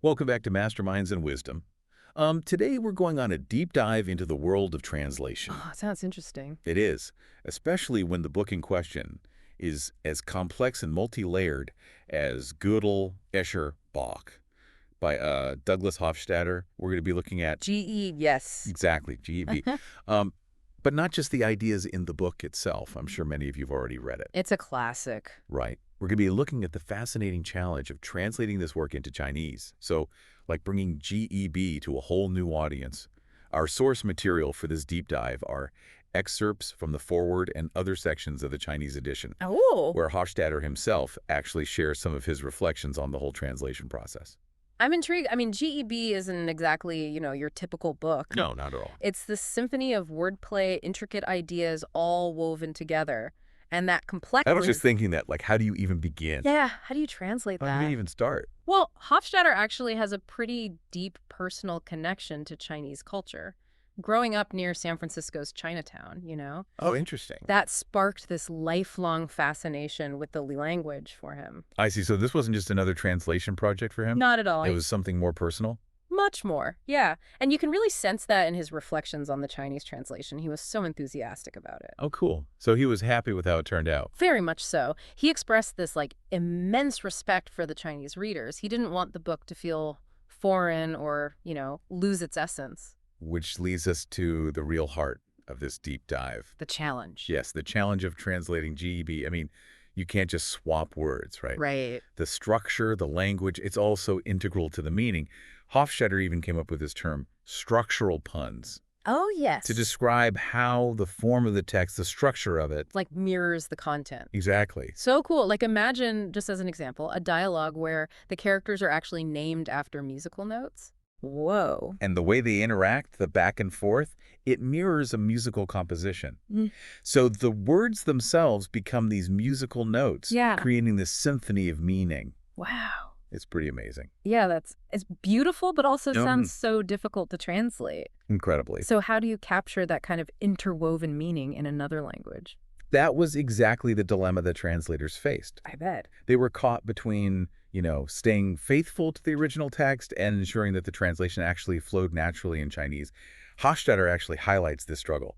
Welcome back to Masterminds and Wisdom. Today we're going on a deep dive into the world of translation. Oh, sounds interesting. It is, especially when the book in question is as complex and multi-layered as Gödel, Escher, Bach. By Douglas Hofstadter, we're going to be looking at GE, yes. exactly, GEB. um, but not just the ideas in the book itself. I'm sure many of you have already read it. It's a classic. Right. We're going to be looking at the fascinating challenge of translating this work into Chinese. So, like bringing GEB to a whole new audience. Our source material for this deep dive are excerpts from the foreword and other sections of the Chinese edition, Oh, where Hofstadter himself actually shares some of his reflections on the whole translation process. I'm intrigued. I mean, GEB isn't exactly, your typical book. No, not at all. It's this symphony of wordplay, intricate ideas all woven together. And that complexity. I was just thinking that, like, how do you even begin? Yeah, how do you translate How that? do you even start? Well, Hofstadter actually has a pretty deep personal connection to Chinese culture. Growing up near San Francisco's Chinatown, Oh, interesting. that sparked this lifelong fascination with the language for him. I see. So this wasn't just another translation project for him? Not at all. It was something more personal? Much more, yeah. And you can really sense that in his reflections on the Chinese translation. He was so enthusiastic about it. Oh, cool. So he was happy with how it turned out. Very much so. He expressed this, immense respect for the Chinese readers. He didn't want the book to feel foreign or, lose its essence. Which leads us to the real heart of this deep dive. The challenge. Yes, the challenge of translating GEB. I mean, you can't just swap words, right? Right. The structure, the language, it's also integral to the meaning. Hofstadter even came up with this term, structural puns, Oh, yes. to describe how the form of the text, the structure of it. Mirrors the content. Exactly. So cool. Imagine, just as an example, a dialogue where the characters are actually named after musical notes. Whoa. And the way they interact, the back and forth, it mirrors a musical composition. Mm. So the words themselves become these musical notes, Yeah. creating this symphony of meaning. Wow. It's pretty amazing. Yeah, it's beautiful, but also Mhm. sounds so difficult to translate. Incredibly. So how do you capture that kind of interwoven meaning in another language? That was exactly the dilemma that translators faced. I bet. They were caught between, staying faithful to the original text and ensuring that the translation actually flowed naturally in Chinese. Hofstadter actually highlights this struggle.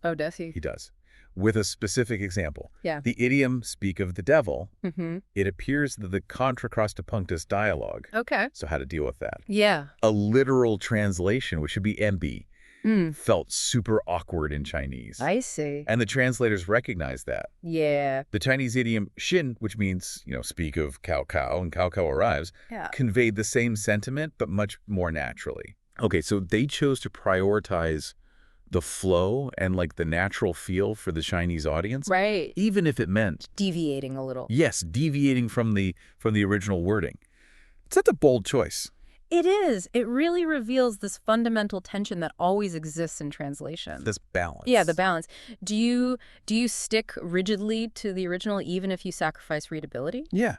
Oh, does he? He does. With a specific example. Yeah. The idiom "speak of the devil," Mm-hmm. it appears that the contra-cross-to-punctus dialogue. Okay. So how to deal with that? Yeah. A literal translation, which should be MB, Mm. felt super awkward in Chinese. I see. And the translators recognized that. Yeah. The Chinese idiom "xin," which means, speak of Cao Cao, and Cao Cao arrives, Yeah. conveyed the same sentiment, but much more naturally. Okay, so they chose to prioritize the flow and, the natural feel for the Chinese audience, Right. even if it meant, Deviating a little. yes, deviating from the original wording. That's a bold choice. It is. It really reveals this fundamental tension that always exists in translation. This balance. Yeah, the balance. Do you stick rigidly to the original even if you sacrifice readability? Yeah.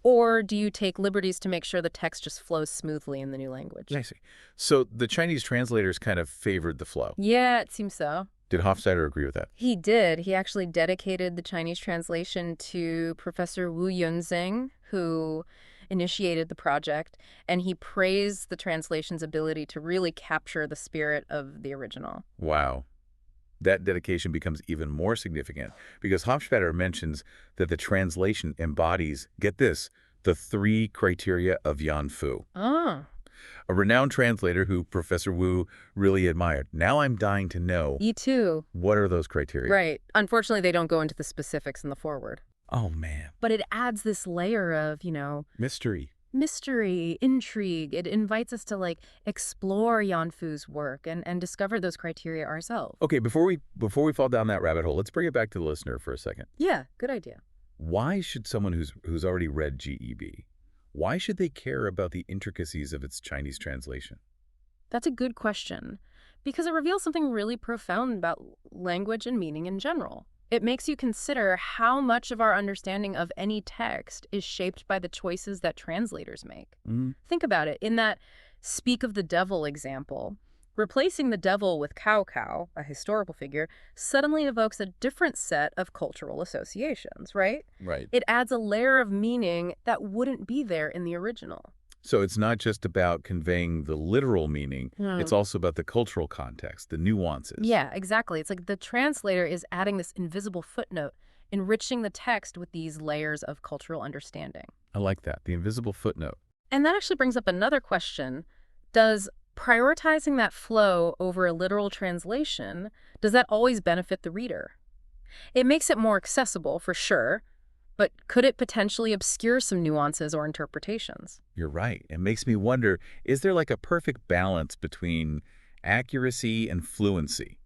Or do you take liberties to make sure the text just flows smoothly in the new language? I see. So the Chinese translators kind of favored the flow. Yeah, it seems so. Did Hofstadter agree with that? He did. He actually dedicated the Chinese translation to Professor Wu Yunzeng, who initiated the project, and he praised the translation's ability to really capture the spirit of the original. Wow. That dedication becomes even more significant because Hofstadter mentions that the translation embodies, get this, the 3 criteria of Yan Fu, Oh, a renowned translator who Professor Wu really admired. Now I'm dying to know, me too. what are those criteria? Right. Unfortunately, they don't go into the specifics in the foreword. Oh, man. But it adds this layer of, Mystery. mystery, intrigue. It invites us to explore Yan Fu's work and discover those criteria ourselves. Okay, before we fall down that rabbit hole, let's bring it back to the listener for a second. Yeah, good idea. Why should someone who's already read GEB, why should they care about the intricacies of its Chinese translation? That's a good question, because it reveals something really profound about language and meaning in general. It makes you consider how much of our understanding of any text is shaped by the choices that translators make. Mm. Think about it. In that "speak of the devil" example, replacing the devil with Cao Cao, a historical figure, suddenly evokes a different set of cultural associations, right? Right. It adds a layer of meaning that wouldn't be there in the original. So it's not just about conveying the literal meaning, it's Hmm. also about the cultural context, the nuances. Yeah, exactly. It's like the translator is adding this invisible footnote, enriching the text with these layers of cultural understanding. I like that, the invisible footnote. And that actually brings up another question. Does prioritizing that flow over a literal translation, does that always benefit the reader? It makes it more accessible, for sure, but could it potentially obscure some nuances or interpretations? You're right. It makes me wonder, is there like a perfect balance between accuracy and fluency?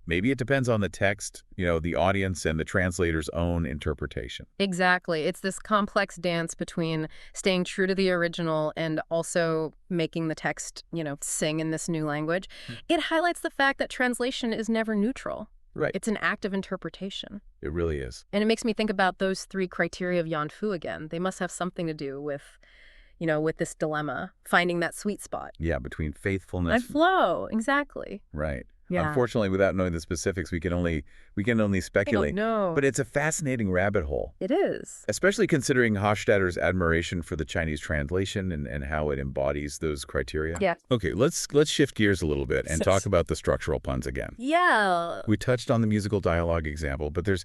Maybe it depends on the text, the audience and the translator's own interpretation. Exactly. It's this complex dance between staying true to the original and also making the text, sing in this new language. Hmm. It highlights the fact that translation is never neutral. Right. It's an act of interpretation. It really is. And it makes me think about those three criteria of Yan Fu again. They must have something to do with this dilemma, finding that sweet spot. Yeah, between And faithfulness. flow, exactly. Right. Yeah. Unfortunately, without knowing the specifics, we can only I speculate. don't know. But it's a fascinating rabbit hole, It is. especially considering Hofstadter's admiration for the Chinese translation and how it embodies those criteria. Yeah. Okay, let's shift gears a little bit and talk about the structural puns again. Yeah. We touched on the musical dialogue example, but there's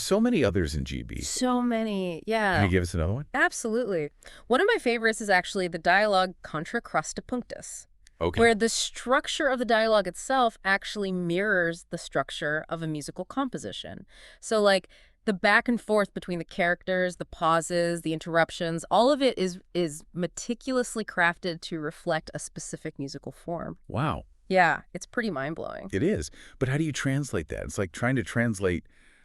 so many others in GB. So many. Can Yeah. you give us another one? Absolutely. One of my favorites is actually the dialogue contra crasta punctus, Okay. where the structure of the dialogue itself actually mirrors the structure of a musical composition. So, like, the back and forth between the characters, the pauses, the interruptions, all of it is meticulously crafted to reflect a specific musical form. Wow, Yeah, it's pretty mind-blowing. it is. But how do you translate that? It's like trying to translate,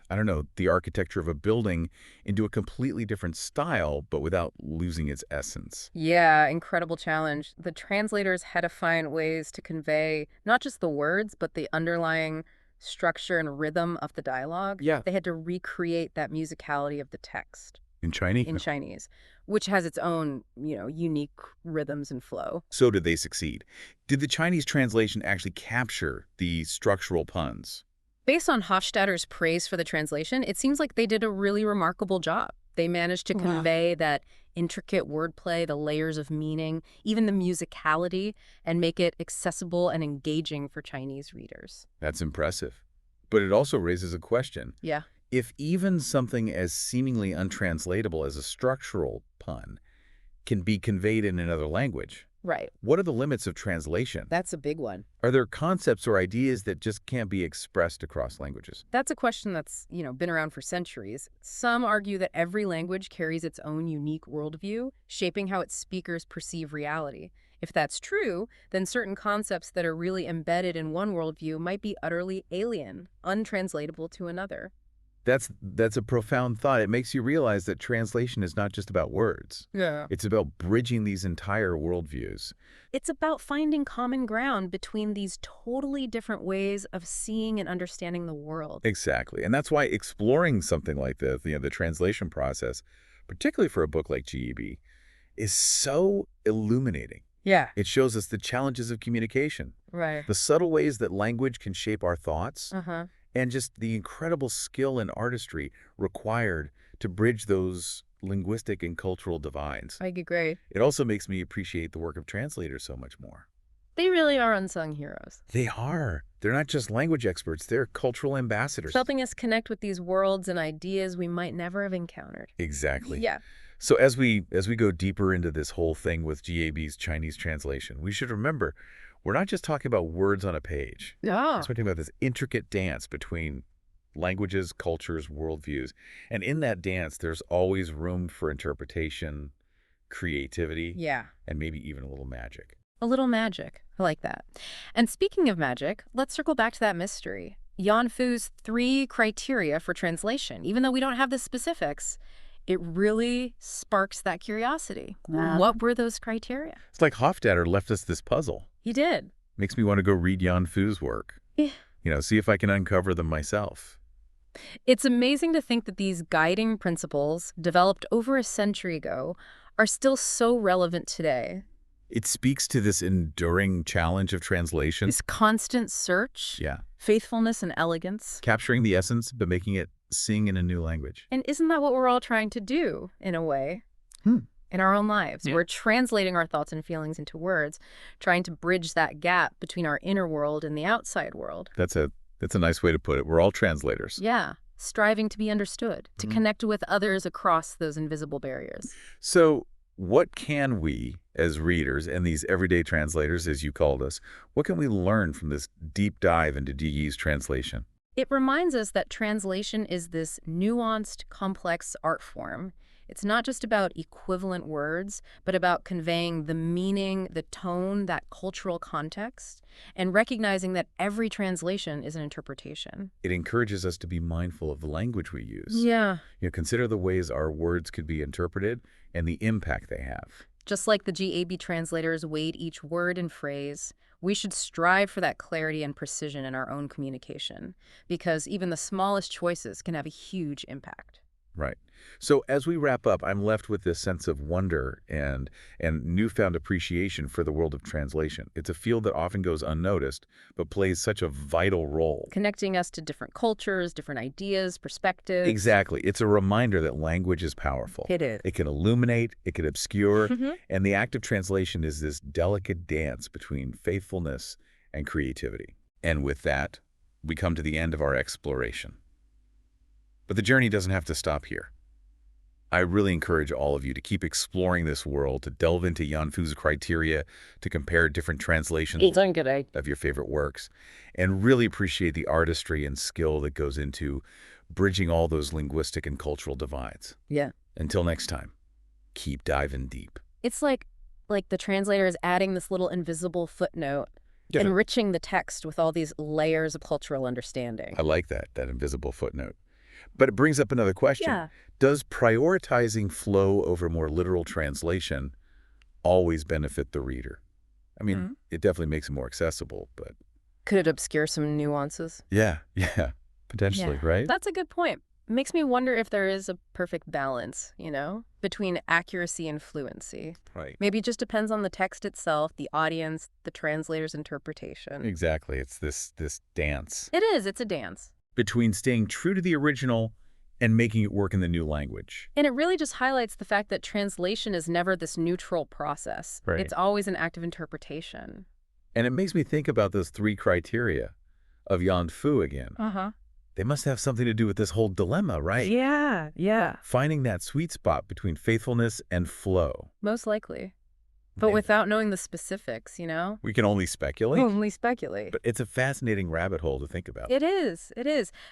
I don't know, the architecture of a building into a completely different style, but without losing its essence. Yeah, incredible challenge. The translators had to find ways to convey not just the words, but the underlying structure and rhythm of the dialogue. Yeah. They had to recreate that musicality of the text In Chinese? in Chinese, which has its own, unique rhythms and flow. So did they succeed? Did the Chinese translation actually capture the structural puns? Based on Hofstadter's praise for the translation, it seems like they did a really remarkable job. They managed to Wow. convey that intricate wordplay, the layers of meaning, even the musicality, and make it accessible and engaging for Chinese readers. That's impressive. But it also raises a question. Yeah. If even something as seemingly untranslatable as a structural pun can be conveyed in another language, Right. what are the limits of translation? That's a big one. Are there concepts or ideas that just can't be expressed across languages? That's a question that's, been around for centuries. Some argue that every language carries its own unique worldview, shaping how its speakers perceive reality. If that's true, then certain concepts that are really embedded in one worldview might be utterly alien, untranslatable to another. That's a profound thought. It makes you realize that translation is not just about words. Yeah. It's about bridging these entire worldviews. It's about finding common ground between these totally different ways of seeing and understanding the world. Exactly. And that's why exploring something like the translation process, particularly for a book like GEB, is so illuminating. Yeah. It shows us the challenges of communication, Right. the subtle ways that language can shape our thoughts, Uh-huh. and just the incredible skill and artistry required to bridge those linguistic and cultural divides. I agree. It also makes me appreciate the work of translators so much more. They really are unsung heroes. They are. They're not just language experts, they're cultural ambassadors. Helping us connect with these worlds and ideas we might never have encountered. Exactly. Yeah. So as we go deeper into this whole thing with GAB's Chinese translation, we should remember we're not just talking about words on a page. Yeah. We're talking about this intricate dance between languages, cultures, worldviews. And in that dance, there's always room for interpretation, creativity, Yeah. and maybe even a little magic. A little magic. I like that. And speaking of magic, let's circle back to that mystery. Yan Fu's 3 criteria for translation. Even though we don't have the specifics, it really sparks that curiosity. Yeah. What were those criteria? It's like Hofstadter left us this puzzle. He did. Makes me want to go read Yan Fu's work. Yeah. See if I can uncover them myself. It's amazing to think that these guiding principles, developed over a century ago, are still so relevant today. It speaks to this enduring challenge of translation. This constant search, Yeah. faithfulness and elegance. Capturing the essence, but making it sing in a new language. And isn't that what we're all trying to do, in a way? in our own lives. Yeah. We're translating our thoughts and feelings into words, trying to bridge that gap between our inner world and the outside world. That's a nice way to put it. We're all translators. Yeah, striving to be understood, to connect with others across those invisible barriers. So what can we, as readers and these everyday translators, as you called us, what can we learn from this deep dive into DE's translation? It reminds us that translation is this nuanced, complex art form. It's not just about equivalent words, but about conveying the meaning, the tone, that cultural context, and recognizing that every translation is an interpretation. It encourages us to be mindful of the language we use. Yeah. Consider the ways our words could be interpreted and the impact they have. Just like the GAB translators weighed each word and phrase, we should strive for that clarity and precision in our own communication, because even the smallest choices can have a huge impact. Right. So as we wrap up, I'm left with this sense of wonder and newfound appreciation for the world of translation. It's a field that often goes unnoticed, but plays such a vital role. Connecting us to different cultures, different ideas, perspectives. Exactly. It's a reminder that language is powerful. It is. It can illuminate, it can obscure, and the act of translation is this delicate dance between faithfulness and creativity. And with that, we come to the end of our exploration. But the journey doesn't have to stop here. I really encourage all of you to keep exploring this world, to delve into Yanfu's criteria, to compare different translations of your favorite works, and really appreciate the artistry and skill that goes into bridging all those linguistic and cultural divides. Yeah. Until next time, keep diving deep. It's like the translator is adding this little invisible footnote, enriching the text with all these layers of cultural understanding. I like that invisible footnote. But it brings up another question. Yeah. Does prioritizing flow over more literal translation always benefit the reader? I mean, it definitely makes it more accessible, but... Could it obscure some nuances? Yeah, potentially, right? That's a good point. It makes me wonder if there is a perfect balance, between accuracy and fluency. Right. Maybe it just depends on the text itself, the audience, the translator's interpretation. Exactly. It's this dance. It is. It's a dance. Between staying true to the original and making it work in the new language. And it really just highlights the fact that translation is never this neutral process. Right. It's always an act of interpretation. And it makes me think about those 3 criteria of Yanfu again. They must have something to do with this whole dilemma, right? Yeah. Finding that sweet spot between faithfulness and flow. Most likely. But without knowing the specifics, We can only speculate. Only speculate. But it's a fascinating rabbit hole to think about. It is.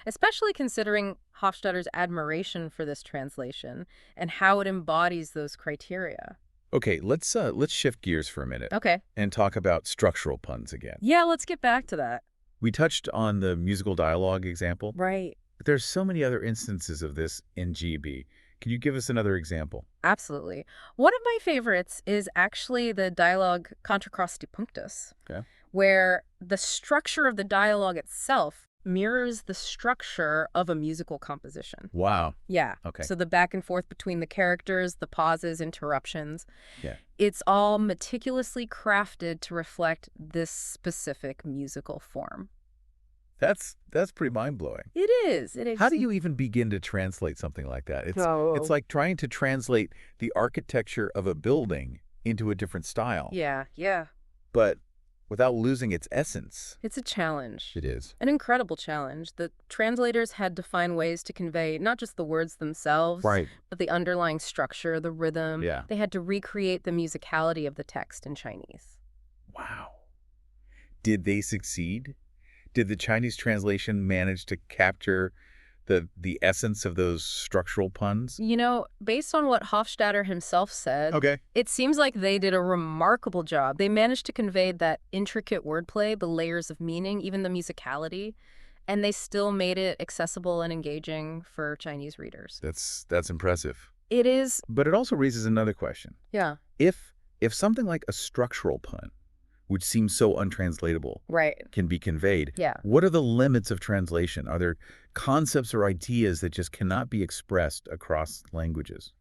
Especially considering Hofstadter's admiration for this translation and how it embodies those criteria. Okay, let's shift gears for a minute. Okay. And talk about structural puns again. Yeah, let's get back to that. We touched on the musical dialogue example. Right. But there's so many other instances of this in GB. Can you give us another example? Absolutely. One of my favorites is actually the dialogue Contra Crosti Punctus, where the structure of the dialogue itself mirrors the structure of a musical composition. Wow. Yeah. Okay. So the back and forth between the characters, the pauses, interruptions. Yeah. It's all meticulously crafted to reflect this specific musical form. That's pretty mind-blowing. It is. How do you even begin to translate something like that? It's like trying to translate the architecture of a building into a different style. Yeah. But without losing its essence. It's a challenge. It is. An incredible challenge. The translators had to find ways to convey not just the words themselves, but the underlying structure, the rhythm. Yeah. They had to recreate the musicality of the text in Chinese. Wow. Did they succeed? Did the Chinese translation manage to capture the essence of those structural puns? Based on what Hofstadter himself said, Okay. It seems like they did a remarkable job. They managed to convey that intricate wordplay, the layers of meaning, even the musicality, and they still made it accessible and engaging for Chinese readers. That's impressive. It is. But it also raises another question. Yeah. If something like a structural pun, which seems so untranslatable, can be conveyed. Yeah. What are the limits of translation? Are there concepts or ideas that just cannot be expressed across languages?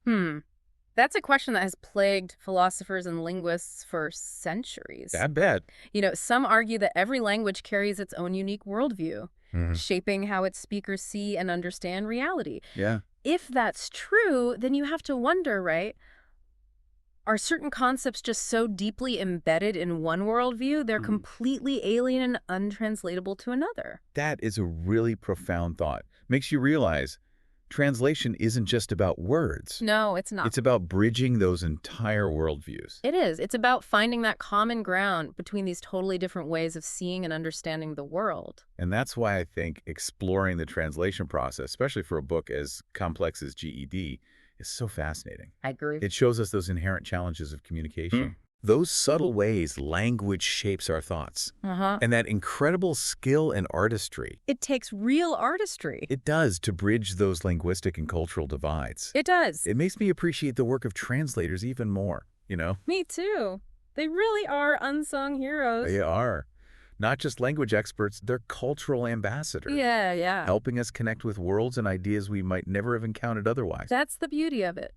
That's a question that has plagued philosophers and linguists for centuries. I bet. Some argue that every language carries its own unique worldview, shaping how its speakers see and understand reality. Yeah. If that's true, then you have to wonder, right? Are certain concepts just so deeply embedded in one worldview, they're completely alien and untranslatable to another? That is a really profound thought. Makes you realize translation isn't just about words. No, it's not. It's about bridging those entire worldviews. It is. It's about finding that common ground between these totally different ways of seeing and understanding the world. And that's why I think exploring the translation process, especially for a book as complex as GED, is so fascinating. I agree. It shows us those inherent challenges of communication. Those subtle ways language shapes our thoughts. And that incredible skill and artistry. It takes real artistry. It does to bridge those linguistic and cultural divides. It does. It makes me appreciate the work of translators even more, you know? Me too. They really are unsung heroes. They are. Not just language experts, they're cultural ambassadors. Yeah. Helping us connect with worlds and ideas we might never have encountered otherwise. That's the beauty of it.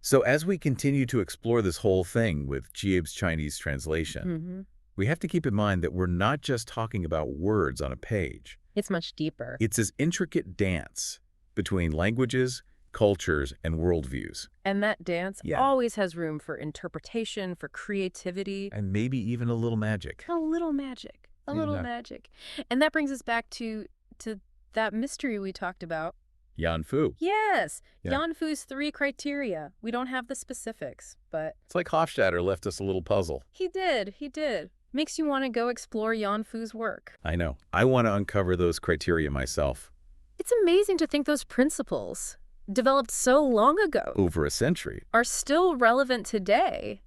So as we continue to explore this whole thing with Gieb's Chinese translation, we have to keep in mind that we're not just talking about words on a page. It's much deeper. It's this intricate dance between languages, cultures, and worldviews. And that dance always has room for interpretation, for creativity. And maybe even a little magic. A little magic. A little magic. And that brings us back to that mystery we talked about. Yan Fu. Yes. Yeah. Yan Fu's 3 criteria. We don't have the specifics, but... It's like Hofstadter left us a little puzzle. He did. Makes you want to go explore Yan Fu's work. I know. I want to uncover those criteria myself. It's amazing to think those principles, developed so long ago, Over a century. are still relevant today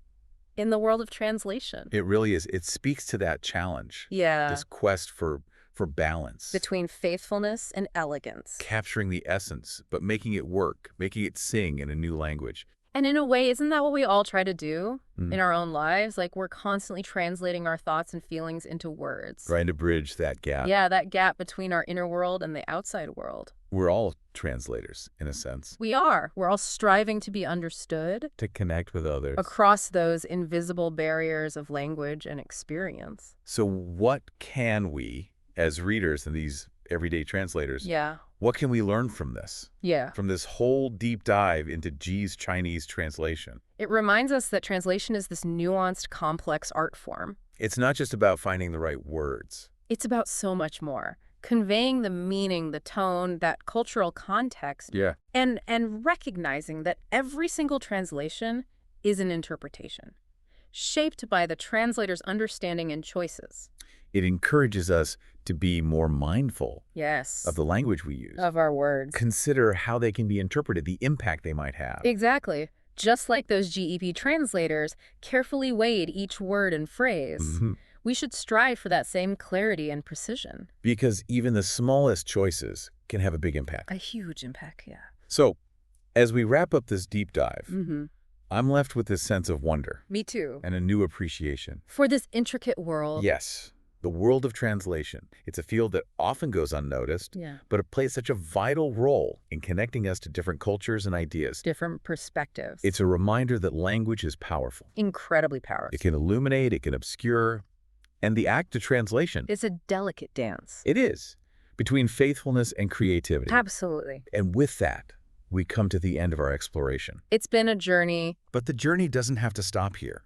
in the world of translation. It really is. It speaks to that challenge. Yeah. This quest for balance. Between faithfulness and elegance. Capturing the essence, but making it work, making it sing in a new language. And in a way, isn't that what we all try to do in our own lives? Like, we're constantly translating our thoughts and feelings into words. Trying to bridge that gap. Yeah, that gap between our inner world and the outside world. We're all translators, in a sense. We are. We're all striving to be understood. To connect with others. Across those invisible barriers of language and experience. So what can we, as readers and these everyday translators, what can we learn from this? From this whole deep dive into G's Chinese translation? It reminds us that translation is this nuanced, complex art form. It's not just about finding the right words. It's about so much more. Conveying the meaning, the tone, that cultural context. And recognizing that every single translation is an interpretation, shaped by the translator's understanding and choices. It encourages us to be more mindful of the language we use. Of our words. Consider how they can be interpreted, the impact they might have. Exactly. Just like those GEP translators carefully weighed each word and phrase, we should strive for that same clarity and precision. Because even the smallest choices can have a big impact. A huge impact, So, as we wrap up this deep dive, I'm left with this sense of wonder. Me too. And a new appreciation. For this intricate world. Yes. The world of translation. It's a field that often goes unnoticed, but it plays such a vital role in connecting us to different cultures and ideas. Different perspectives. It's a reminder that language is powerful. Incredibly powerful. It can illuminate, it can obscure, and the act of translation. It's a delicate dance. It is, between faithfulness and creativity. Absolutely. And with that, we come to the end of our exploration. It's been a journey. But the journey doesn't have to stop here.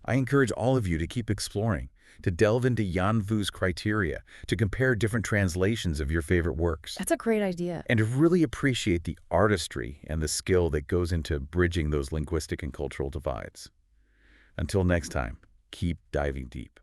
I encourage all of you to keep exploring, to delve into Yan Fu's criteria, to compare different translations of your favorite works. That's a great idea. And to really appreciate the artistry and the skill that goes into bridging those linguistic and cultural divides. Until next time, keep diving deep.